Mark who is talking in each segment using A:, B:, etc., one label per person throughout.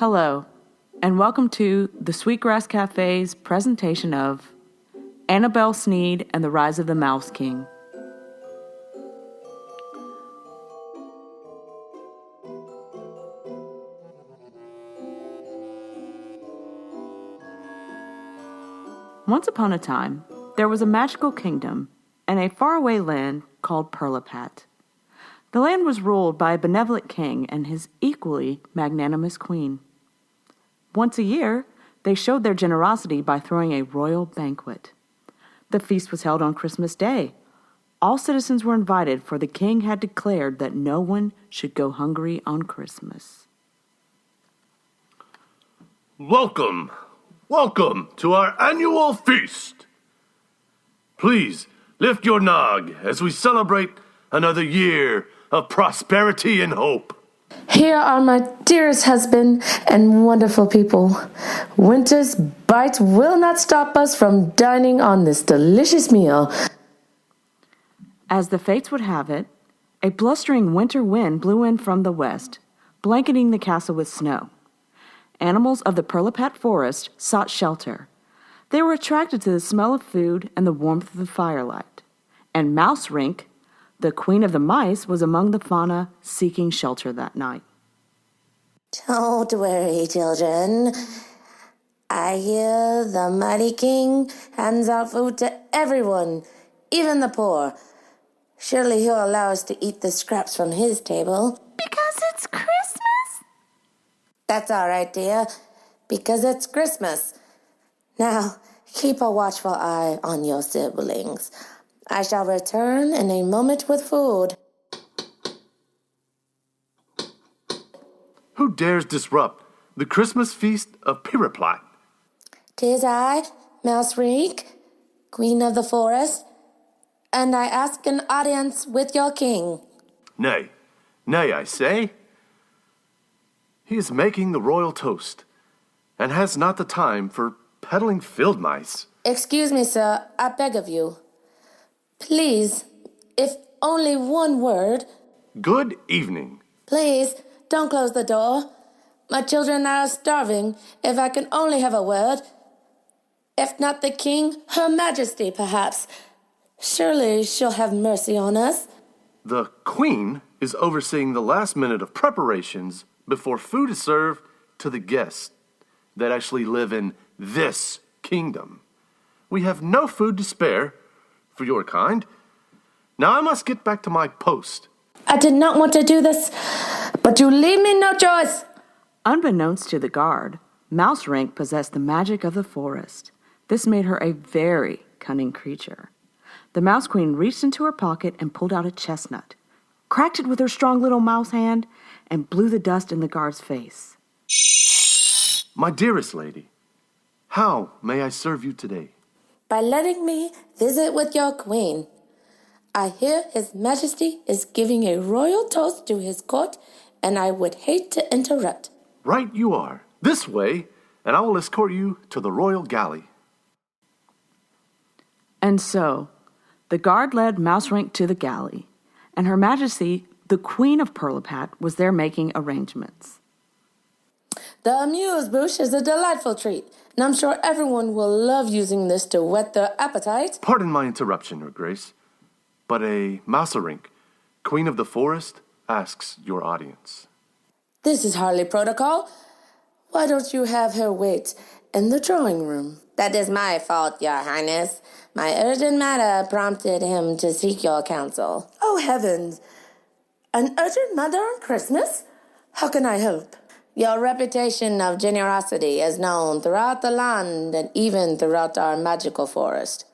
A: Hello, and welcome to the Sweetgrass Cafe's presentation of Annabelle, Sneed, and the Rise of the Mouse King. Once upon a time, there was a magical kingdom in a faraway land called Pirlipat. The land was ruled by a benevolent king and his equally magnanimous queen. Once a year, they showed their generosity by throwing a royal banquet. The feast was held on Christmas Day. All citizens were invited, for the king had declared that no one should go hungry on Christmas.
B: Welcome to our annual feast. Please lift your nog as we celebrate another year of prosperity and hope.
C: Here are my dearest husband and wonderful people. Winter's bite will not stop us from dining on this delicious meal.
A: As the fates would have it, a blustering winter wind blew in from the west, blanketing the castle with snow. Animals of the Pirlipat forest sought shelter. They were attracted to the smell of food and the warmth of the firelight. And Mouserink, the queen of the mice, was among the fauna seeking shelter that night.
D: Don't worry, children. I hear the mighty king hands out food to everyone, even the poor. Surely he'll allow us to eat the scraps from his table.
A: Because it's Christmas?
D: That's all right, dear, because it's Christmas. Now, keep a watchful eye on your siblings. I shall return in a moment with food.
B: Who dares disrupt the Christmas feast of Pirlipat?
D: 'Tis I, Mouserink, queen of the forest, and I ask an audience with your king.
B: Nay, I say. He is making the royal toast, and has not the time for peddling field mice.
D: Excuse me, sir, I beg of you. Please, if only one word.
B: Good evening.
D: Please, don't close the door. My children are starving. If I can only have a word. If not the king, her majesty, perhaps. Surely she'll have mercy on us.
B: The queen is overseeing the last minute of preparations before food is served to the guests that actually live in this kingdom. We have no food to spare for your kind. Now I must get back to my post.
C: I did not want to do this, but you leave me no choice.
A: Unbeknownst to the guard, Mouserink possessed the magic of the forest. This made her a very cunning creature. The Mouse Queen reached into her pocket and pulled out a chestnut, cracked it with her strong little mouse hand, and blew the dust in the guard's face.
B: My dearest lady, how may I serve you today?
D: By letting me visit with your queen. I hear His Majesty is giving a royal toast to his court, and I would hate to interrupt.
B: Right you are. This way, and I will escort you to the royal galley.
A: And so, the guard led Mouserink to the galley, and Her Majesty, the Queen of Pirlipat, was there making arrangements.
D: The amuse-bouche is a delightful treat, and I'm sure everyone will love using this to whet their appetite.
B: Pardon my interruption, Your Grace, but a Mouserink, Queen of the Forest, asks your audience.
D: This is hardly protocol. Why don't you have her wait in the drawing room? That is my fault, Your Highness. My urgent matter prompted him to seek your counsel. Oh, heavens! An urgent matter on Christmas? How can I help? Your reputation of generosity is known throughout the land and even throughout our magical forest.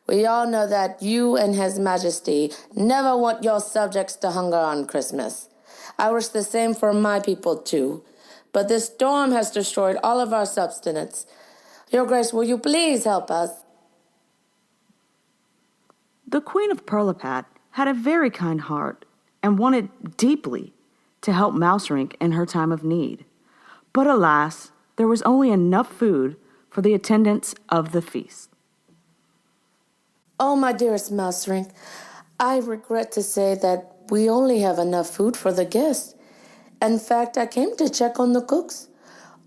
D: We all know that you and His Majesty never want your subjects to hunger on Christmas. I wish the same for my people too, but this storm has destroyed all of our substance. Your Grace, will you please help us?
A: The Queen of Pirlipat had a very kind heart and wanted deeply to help Mouserink in her time of need. But alas, there was only enough food for the attendants of the feast.
D: Oh, my dearest Mouserink, I regret to say that we only have enough food for the guests. In fact, I came to check on the cooks.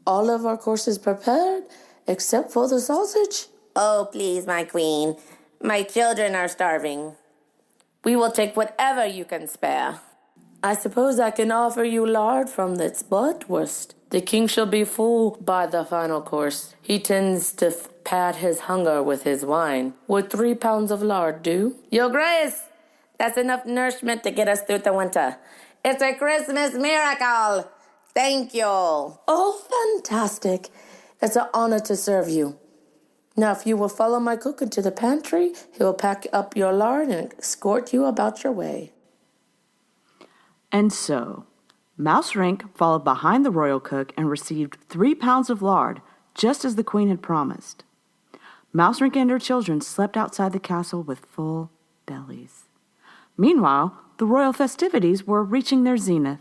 C: All of our courses prepared, except for the sausage.
D: Oh, please, my queen. My children are starving. We will take whatever you can spare.
C: I suppose I can offer you lard from this bratwurst. The king shall be full by the final course. He tends to pad his hunger with his wine. Would 3 pounds of lard do?
D: Your Grace, that's enough nourishment to get us through the winter. It's a Christmas miracle. Thank you.
C: Oh, fantastic. It's an honor to serve you. Now, if you will follow my cook into the pantry, he will pack up your lard and escort you about your way.
A: And so, Mouserink followed behind the royal cook and received 3 pounds of lard, just as the queen had promised. Mouserink and her children slept outside the castle with full bellies. Meanwhile, the royal festivities were reaching their zenith.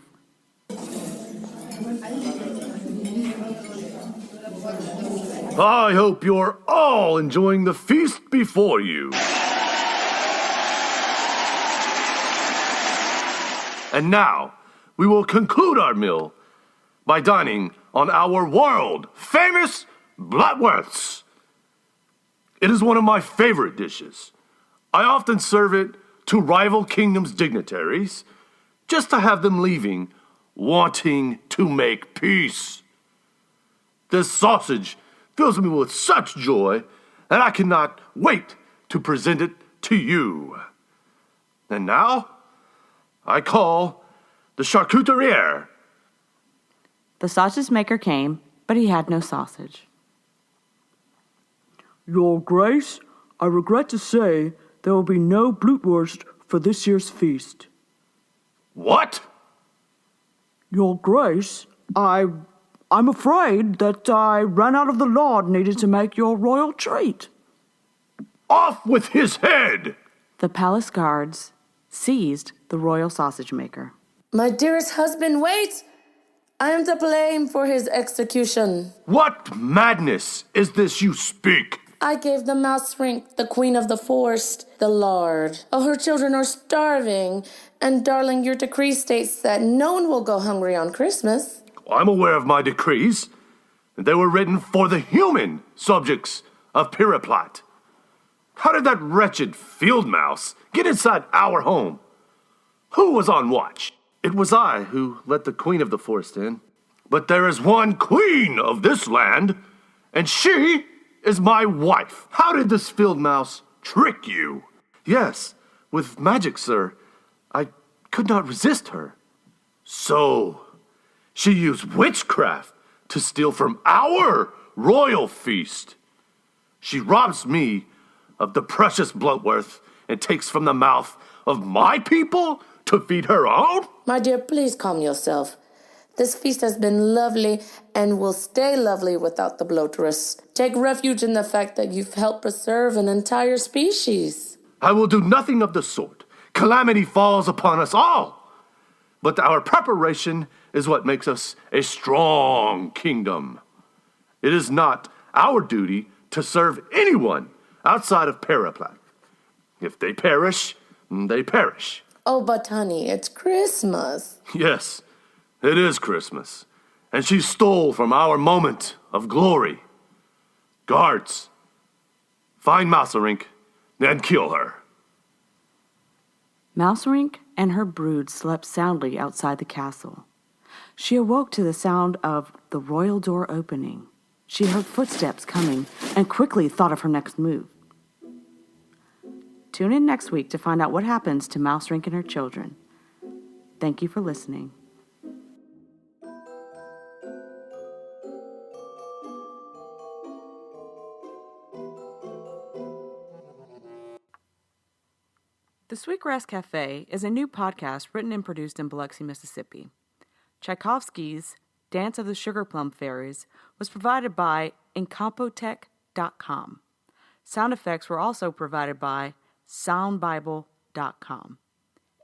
B: I hope you're all enjoying the feast before you. And now, we will conclude our meal by dining on our world-famous bratwursts. It is one of my favorite dishes. I often serve it to rival kingdoms' dignitaries, just to have them leaving wanting to make peace. This sausage fills me with such joy, and I cannot wait to present it to you. And now, I call the charcuterier.
A: The sausage maker came, but he had no sausage.
E: Your Grace, I regret to say there will be no blutwurst for this year's feast.
B: What?
E: Your Grace, I'm afraid that I ran out of the lard needed to make your royal treat.
B: Off with his head!
A: The palace guards seized the royal sausage maker.
C: My dearest husband, wait! I am to blame for his execution.
B: What madness is this you speak?
C: I gave the Mouserink, the queen of the forest, the lard. Oh, her children are starving. And, darling, your decree states that no one will go hungry on Christmas.
B: I'm aware of my decrees. They were written for the human subjects of Pirlipat. How did that wretched field mouse get inside our home? Who was on watch? It was I who let the queen of the forest in. But there is one queen of this land, and she is my wife. How did this field mouse trick you? Yes, with magic, sir. I could not resist her. So, she used witchcraft to steal from our royal feast. She robs me of the precious bloodworth and takes from the mouth of my people to feed her own?
C: My dear, please calm yourself. This feast has been lovely and will stay lovely without the bloatress. Take refuge in the fact that you've helped preserve an entire species.
B: I will do nothing of the sort. Calamity falls upon us all. But our preparation is what makes us a strong kingdom. It is not our duty to serve anyone outside of Pirlipat. If they perish, they perish.
C: Oh, but honey, it's Christmas.
B: Yes, it is Christmas, and she stole from our moment of glory. Guards, find Mouserink and kill her.
A: Mouserink and her brood slept soundly outside the castle. She awoke to the sound of the royal door opening. She heard footsteps coming and quickly thought of her next move. Tune in next week to find out what happens to Mouserink and her children. Thank you for listening. The Sweetgrass Cafe is a new podcast written and produced in Biloxi, Mississippi. Tchaikovsky's Dance of the Sugar Plum Fairies was provided by Incompotech.com. Sound effects were also provided by soundbible.com.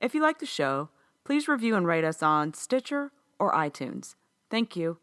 A: If you like the show, please review and rate us on Stitcher or iTunes. Thank you.